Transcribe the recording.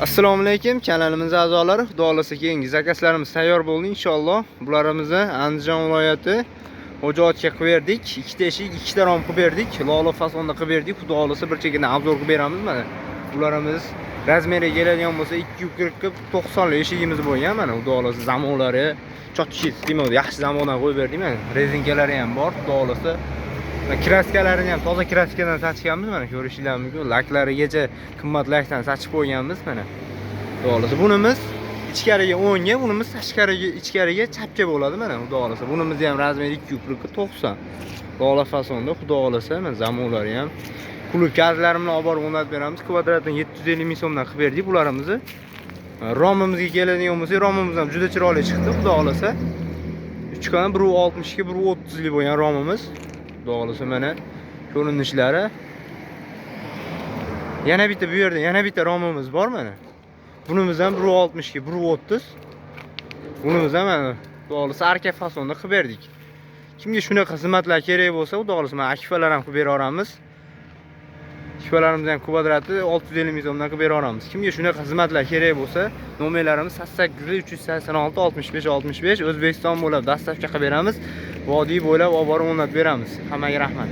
Assalomu alaykum, kanalimiz a'zolari. Xudo xolasa keyingi zakazlarimiz tayyor bo'ldi inshaalloh. Bularimizni Andijon viloyati Xo'jaobodga qilib berdik. Ikkita eshik, ikkita rom qilib berdik. Lola fasonda qilib berdik. Xudo xolasa bir chekana obzor qilib beramiz mana. Bularimiz razmeriga keladigan bo'lsa 240-90 li eshigimiz bo'lgan mana. Xudo xolasa zamonlari chotchit demaydi, yaxshi zamondan qo'yib berdik mana. Rezinkalari ham bor. Xudo xolasa kraskalarini ham toza kraskadan sachganmiz mana, ko'rishingiz mumkin. Laklarigacha qimmat lakdan sachib qo'yganmiz mana. Xudo xolasa bunimiz ichkariga 10 ga, bunimiz ichkariga chapga bo'ladi mana. Xudo xolasa bunimizni ham razmeri 240-90. Lola fasonda xudo xolasa mana zamonlari ham. Klub kartlarimni olib borib o'rnatib beramiz. Kvadratdan 750 ming so'mdan qilib berdik bularimizni. Romimizga keladigan bo'lsa, romimiz ham juda chiroyli chiqdi xudo xolasa. 3 kan 1.60 ga 1.30 li bo'lgan romimiz. Xudo xolasa mana ko'rinishlari. Yana bitta bu yerda yana bitta romimiz bor mana. Bunimiz ham 1.60 ga 1.30. Bunimiz ham mana xudo xolasa arka fasonda qilib berdik. Kimga shunaqa xizmatlar kerak bo'lsa, xudo xolasa mana akifalar ham qilib bera olamiz. Akifalarimiz ham kvadrati 650 ming so'mdan qilib bera olamiz. Kimga shunaqa xizmatlar kerak bo'lsa, nomerlarimiz 88 386 65 65 O'zbekiston bo'ylab dastavka qilib beramiz. Vodiy bo'ylab olib borib o'rnatib beramiz. Hammaga rahmat.